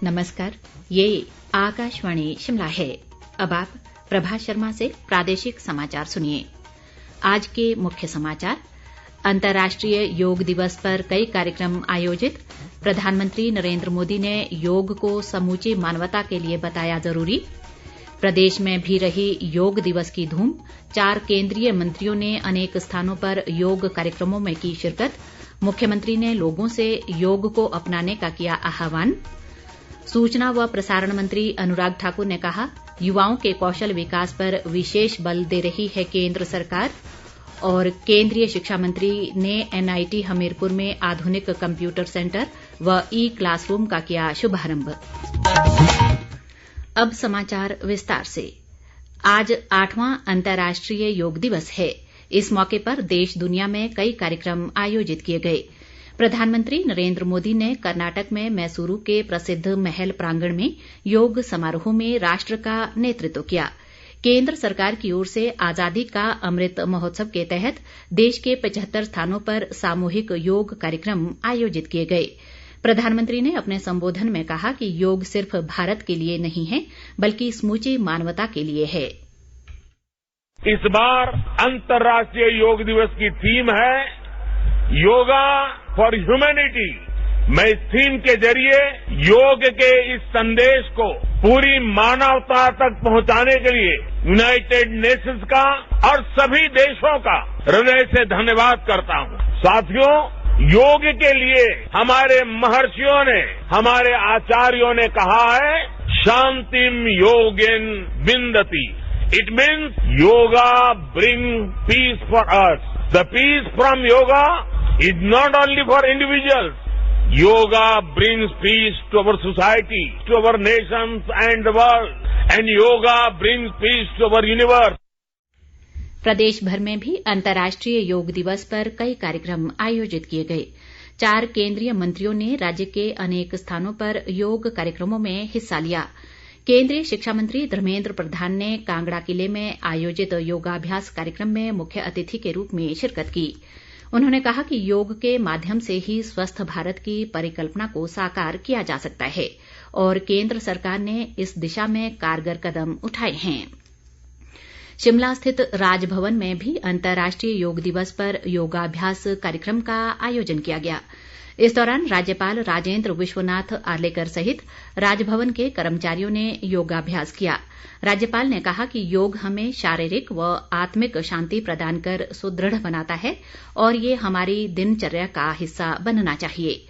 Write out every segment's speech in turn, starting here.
नमस्कार, ये आकाशवाणी शिमला है। अब आप प्रभा शर्मा से प्रादेशिक समाचार सुनिए। आज के मुख्य समाचार। अंतर्राष्ट्रीय योग दिवस पर कई कार्यक्रम आयोजित। प्रधानमंत्री नरेंद्र मोदी ने योग को समूची मानवता के लिए बताया जरूरी। प्रदेश में भी रही योग दिवस की धूम। 4 केंद्रीय मंत्रियों ने अनेक स्थानों पर योग कार्यक्रमों में की शिरकत। मुख्यमंत्री ने लोगों से योग को अपनाने का किया आह्वान। सूचना व प्रसारण मंत्री अनुराग ठाकुर ने कहा, युवाओं के कौशल विकास पर विशेष बल दे रही है केंद्र सरकार। और केंद्रीय शिक्षा मंत्री ने NIT हमीरपुर में आधुनिक कंप्यूटर सेंटर व क्लासरूम का किया शुभारंभ। अब समाचार विस्तार से। आज 8वां अंतर्राष्ट्रीय योग दिवस है। इस मौके पर देश दुनिया में कई कार्यक्रम आयोजित किए गए। प्रधानमंत्री नरेंद्र मोदी ने कर्नाटक में मैसूरू के प्रसिद्ध महल प्रांगण में योग समारोह में राष्ट्र का नेतृत्व किया। केंद्र सरकार की ओर से आजादी का अमृत महोत्सव के तहत देश के 75 स्थानों पर सामूहिक योग कार्यक्रम आयोजित किए गए। प्रधानमंत्री ने अपने संबोधन में कहा कि योग सिर्फ भारत के लिए नहीं है, बल्कि समूची मानवता के लिए है। इस बार अंतर्राष्ट्रीय योग दिवस की थीम है योगा फॉर ह्यूमैनिटी। मैं इस थीम के जरिए योग के इस संदेश को पूरी मानवता तक पहुंचाने के लिए यूनाइटेड नेशंस का और सभी देशों का हृदय से धन्यवाद करता हूं। साथियों, योग के लिए हमारे महर्षियों ने, हमारे आचार्यों ने कहा है, शांतिम योगेन विंदति। It means yoga bring peace for us. The peace from yoga is not only for individuals. Yoga brings peace to our society, to our nations and the world. And yoga brings peace to our universe. प्रदेश भर में भी अंतर्राष्ट्रीय योग दिवस पर कई कार्यक्रम आयोजित किए गए। 4 केंद्रीय मंत्रियों ने राज्य के अनेक स्थानों पर योग कार्यक्रमों में हिस्सा लिया। केंद्रीय शिक्षा मंत्री धर्मेंद्र प्रधान ने कांगड़ा किले में आयोजित योगाभ्यास कार्यक्रम में मुख्य अतिथि के रूप में शिरकत की। उन्होंने कहा कि योग के माध्यम से ही स्वस्थ भारत की परिकल्पना को साकार किया जा सकता है और केंद्र सरकार ने इस दिशा में कारगर कदम उठाए हैं। शिमला स्थित राजभवन में भी अंतर्राष्ट्रीय योग दिवस पर योगाभ्यास कार्यक्रम का आयोजन किया गया। इस दौरान राज्यपाल राजेंद्र विश्वनाथ आर्लेकर सहित राजभवन के कर्मचारियों ने योगाभ्यास किया। राज्यपाल ने कहा कि योग हमें शारीरिक व आत्मिक शांति प्रदान कर सुदृढ़ बनाता है और ये हमारी दिनचर्या का हिस्सा बनना चाहिए।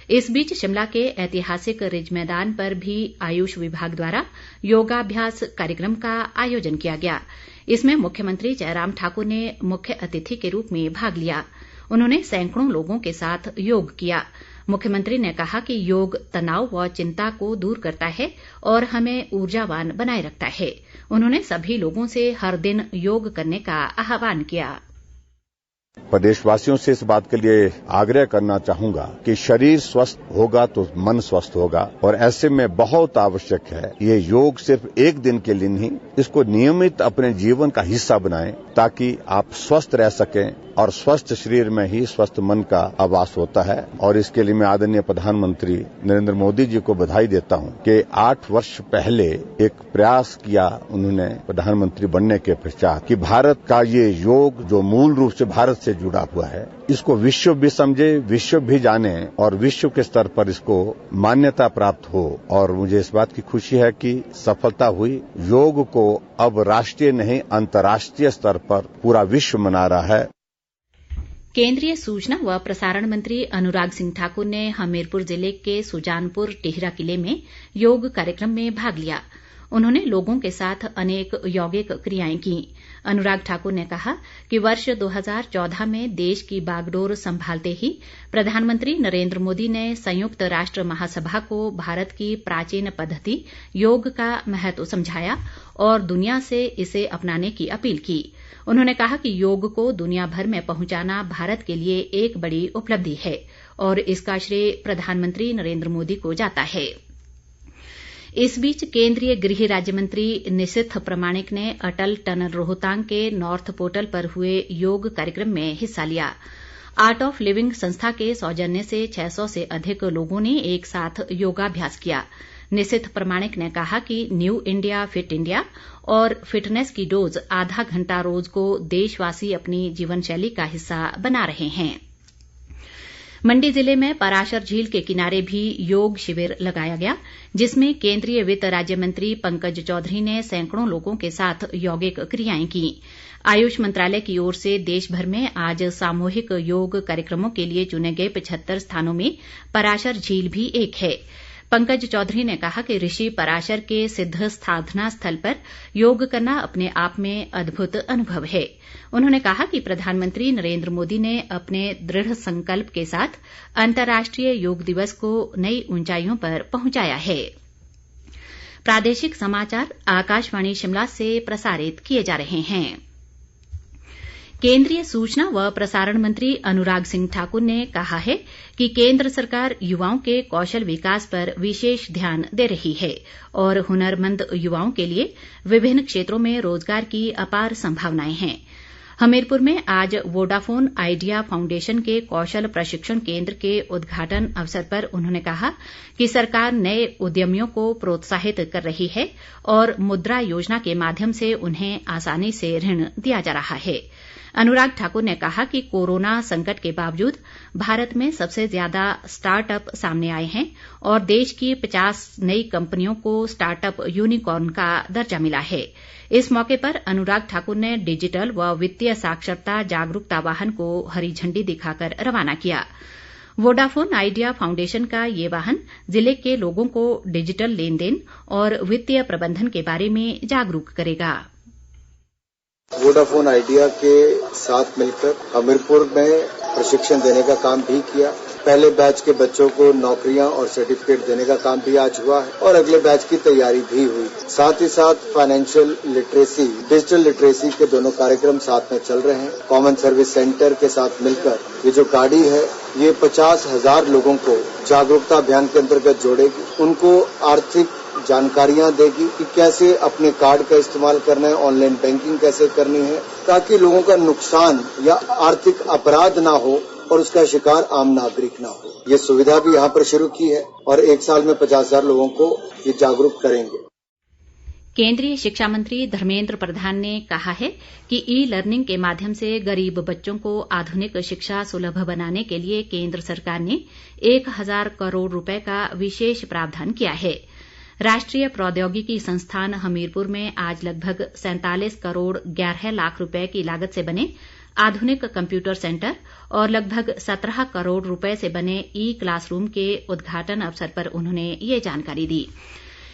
इस बीच शिमला के ऐतिहासिक रिज मैदान पर भी आयुष विभाग द्वारा योगाभ्यास कार्यक्रम का आयोजन किया गया। इसमें मुख्यमंत्री जयराम ठाकुर ने मुख्य अतिथि के रूप में भाग लिया। उन्होंने सैकड़ों लोगों के साथ योग किया। मुख्यमंत्री ने कहा कि योग तनाव व चिंता को दूर करता है और हमें ऊर्जावान बनाए रखता है। उन्होंने सभी लोगों से हर दिन योग करने का आह्वान किया। प्रदेशवासियों से इस बात के लिए आग्रह करना चाहूंगा कि शरीर स्वस्थ होगा तो मन स्वस्थ होगा और ऐसे में बहुत आवश्यक है ये योग सिर्फ एक दिन के लिए नहीं, इसको नियमित अपने जीवन का हिस्सा बनाएं ताकि आप स्वस्थ रह सकें और स्वस्थ शरीर में ही स्वस्थ मन का आवास होता है। और इसके लिए मैं आदरणीय प्रधानमंत्री नरेंद्र मोदी जी को बधाई देता हूं कि 8 वर्ष पहले एक प्रयास किया उन्होंने प्रधानमंत्री बनने के पश्चात कि भारत का ये योग जो मूल रूप से भारत से जुड़ा हुआ है, इसको विश्व भी समझे, विश्व भी जाने और विश्व के स्तर पर इसको मान्यता प्राप्त हो। और मुझे इस बात की खुशी है कि सफलता हुई। योग को अब राष्ट्रीय नहीं अंतर्राष्ट्रीय स्तर पर पूरा विश्व मना रहा है। केंद्रीय सूचना व प्रसारण मंत्री अनुराग सिंह ठाकुर ने हमीरपुर जिले के सुजानपुर टिहरा किले में योग कार्यक्रम में भाग लिया। उन्होंने लोगों के साथ अनेक यौगिक क्रियाएं की। अनुराग ठाकुर ने कहा कि वर्ष 2014 में देश की बागडोर संभालते ही प्रधानमंत्री नरेंद्र मोदी ने संयुक्त राष्ट्र महासभा को भारत की प्राचीन पद्धति योग का महत्व समझाया और दुनिया से इसे अपनाने की अपील की। उन्होंने कहा कि योग को दुनिया भर में पहुंचाना भारत के लिए एक बड़ी उपलब्धि है और इसका श्रेय प्रधानमंत्री नरेंद्र मोदी को जाता है। इस बीच केंद्रीय गृह राज्य मंत्री निशिथ प्रमाणिक ने अटल टनल रोहतांग के नॉर्थ पोर्टल पर हुए योग कार्यक्रम में हिस्सा लिया। आर्ट ऑफ लिविंग संस्था के सौजन्य से 600 से अधिक लोगों ने एक साथ योगाभ्यास किया। निशिथ प्रमाणिक ने कहा कि न्यू इंडिया फिट इंडिया और फिटनेस की डोज आधा घंटा रोज को देशवासी अपनी जीवन शैली का हिस्सा बना रहे हैं। मंडी जिले में पराशर झील के किनारे भी योग शिविर लगाया गया, जिसमें केंद्रीय वित्त राज्य मंत्री पंकज चौधरी ने सैकड़ों लोगों के साथ यौगिक क्रियाएं की। आयुष मंत्रालय की ओर से देश भर में आज सामूहिक योग कार्यक्रमों के लिए चुने गए 75 स्थानों में पराशर झील भी एक है। पंकज चौधरी ने कहा कि ऋषि पराशर के सिद्ध साधना स्थल पर योग करना अपने आप में अद्भुत अनुभव है। उन्होंने कहा कि प्रधानमंत्री नरेंद्र मोदी ने अपने दृढ़ संकल्प के साथ अंतर्राष्ट्रीय योग दिवस को नई ऊंचाइयों पर पहुंचाया है। प्रादेशिक समाचार आकाशवाणी शिमला से प्रसारित किए जा रहे हैं। केंद्रीय सूचना व प्रसारण मंत्री अनुराग सिंह ठाकुर ने कहा है कि केंद्र सरकार युवाओं के कौशल विकास पर विशेष ध्यान दे रही है और हुनरमंद युवाओं के लिए विभिन्न क्षेत्रों में रोजगार की अपार संभावनाएं हैं। हमीरपुर में आज वोडाफोन आइडिया फाउंडेशन के कौशल प्रशिक्षण केंद्र के उद्घाटन अवसर पर उन्होंने कहा कि सरकार नए उद्यमियों को प्रोत्साहित कर रही है और मुद्रा योजना के माध्यम से उन्हें आसानी से ऋण दिया जा रहा है। अनुराग ठाकुर ने कहा कि कोरोना संकट के बावजूद भारत में सबसे ज्यादा स्टार्टअप सामने आए हैं और देश की 50 नई कंपनियों को स्टार्टअप यूनिकॉर्न का दर्जा मिला है। इस मौके पर अनुराग ठाकुर ने डिजिटल व वित्तीय साक्षरता जागरूकता वाहन को हरी झंडी दिखाकर रवाना किया। वोडाफोन आइडिया फाउंडेशन का ये वाहन जिले के लोगों को डिजिटल लेन देन और वित्तीय प्रबंधन के बारे में जागरूक करेगा। वोडाफोन आइडिया के साथ मिलकर हमीरपुर में प्रशिक्षण देने का काम भी किया। पहले बैच के बच्चों को नौकरियां और सर्टिफिकेट देने का काम भी आज हुआ है और अगले बैच की तैयारी भी हुई। साथ ही साथ फाइनेंशियल लिटरेसी, डिजिटल लिटरेसी के दोनों कार्यक्रम साथ में चल रहे हैं। कॉमन सर्विस सेंटर के साथ मिलकर ये जो गाड़ी है ये 50,000 लोगों को जागरूकता अभियान के अंतर्गत जोड़ेगी, उनको आर्थिक जानकारियां देगी कि कैसे अपने कार्ड का इस्तेमाल करना है, ऑनलाइन बैंकिंग कैसे करनी है, ताकि लोगों का नुकसान या आर्थिक अपराध ना हो और उसका शिकार आम नागरिक ना हो। ये सुविधा भी यहाँ पर शुरू की है और 1 साल में 50,000 लोगों को ये जागरूक करेंगे। केंद्रीय शिक्षा मंत्री धर्मेंद्र प्रधान ने कहा है कि ई लर्निंग के माध्यम से गरीब बच्चों को आधुनिक शिक्षा सुलभ बनाने के लिए केंद्र सरकार ने 1,000 करोड़ रुपए का विशेष प्रावधान किया है। राष्ट्रीय प्रौद्योगिकी संस्थान हमीरपुर में आज लगभग 47 करोड़ 11 लाख रुपए की लागत से बने आधुनिक कंप्यूटर सेंटर और लगभग 17 करोड़ रुपए से बने ई क्लासरूम के उद्घाटन अवसर पर उन्होंने ये जानकारी दी।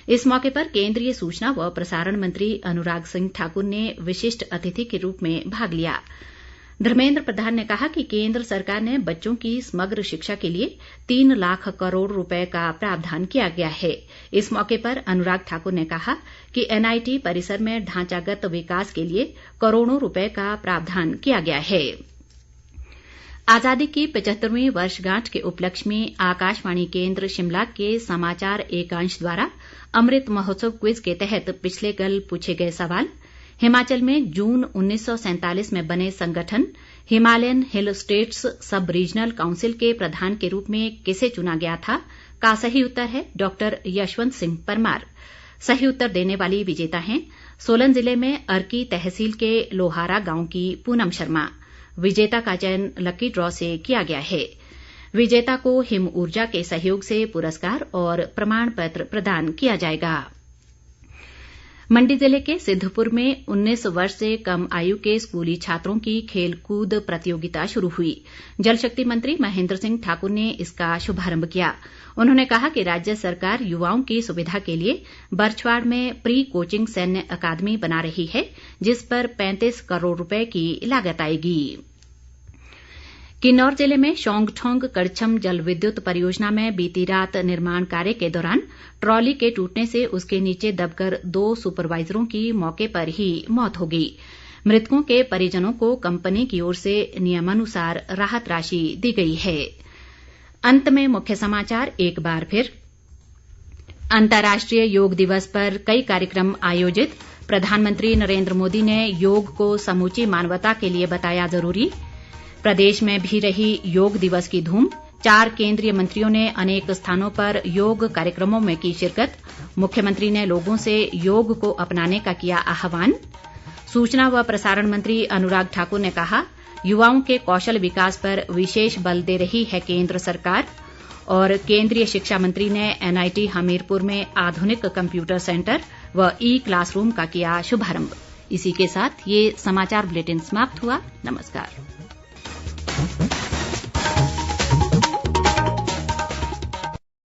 इस मौके पर केंद्रीय सूचना व प्रसारण मंत्री अनुराग सिंह ठाकुर ने विशिष्ट अतिथि के रूप में भाग लिया। धर्मेंद्र प्रधान ने कहा कि केंद्र सरकार ने बच्चों की समग्र शिक्षा के लिए 3 लाख करोड़ रुपए का प्रावधान किया गया है। इस मौके पर अनुराग ठाकुर ने कहा कि एनआईटी परिसर में ढांचागत विकास के लिए करोड़ों रुपए का प्रावधान किया गया है। आजादी की 75वीं वर्षगांठ के उपलक्ष्य में आकाशवाणी केंद्र शिमला के समाचार एकांश द्वारा अमृत महोत्सव क्विज के तहत पिछले कल पूछे गए सवाल, हिमाचल में जून 1947 में बने संगठन हिमालयन हिल स्टेट्स सब रीजनल काउंसिल के प्रधान के रूप में किसे चुना गया था का सही उत्तर है डॉक्टर यशवंत सिंह परमार। सही उत्तर देने वाली विजेता हैं सोलन जिले में अर्की तहसील के लोहारा गांव की पूनम शर्मा। विजेता का चयन लकी ड्रॉ से किया गया है। विजेता को हिम ऊर्जा के सहयोग से पुरस्कार और प्रमाण पत्र प्रदान किया जाएगा। मंडी जिले के सिद्धपुर में 19 वर्ष से कम आयु के स्कूली छात्रों की खेलकूद प्रतियोगिता शुरू हुई। जल शक्ति मंत्री महेंद्र सिंह ठाकुर ने इसका शुभारंभ किया। उन्होंने कहा कि राज्य सरकार युवाओं की सुविधा के लिए बरछवाड़ में प्री कोचिंग सैन्य अकादमी बना रही है, जिस पर 35 करोड़ रुपए की लागत आएगी। किन्नौर जिले में शौंगठौंग कड़छम जल विद्युत परियोजना में बीती रात निर्माण कार्य के दौरान ट्रॉली के टूटने से उसके नीचे दबकर 2 सुपरवाइजरों की मौके पर ही मौत हो गई। मृतकों के परिजनों को कंपनी की ओर से नियमानुसार राहत राशि दी गई है। अंत में मुख्य समाचार एक बार फिर। अंतर्राष्ट्रीय योग दिवस पर कई कार्यक्रम आयोजित। प्रधानमंत्री नरेंद्र मोदी ने योग को समूची मानवता के लिए बताया जरूरी। प्रदेश में भी रही योग दिवस की धूम। 4 केंद्रीय मंत्रियों ने अनेक स्थानों पर योग कार्यक्रमों में की शिरकत। मुख्यमंत्री ने लोगों से योग को अपनाने का किया आह्वान। सूचना व प्रसारण मंत्री अनुराग ठाकुर ने कहा, युवाओं के कौशल विकास पर विशेष बल दे रही है केंद्र सरकार। और केंद्रीय शिक्षा मंत्री ने NIT हमीरपुर में आधुनिक कंप्यूटर सेंटर व ई-क्लासरूम का किया शुभारंभ। इसी के साथ ये समाचार बुलेटिन समाप्त हुआ। नमस्कार।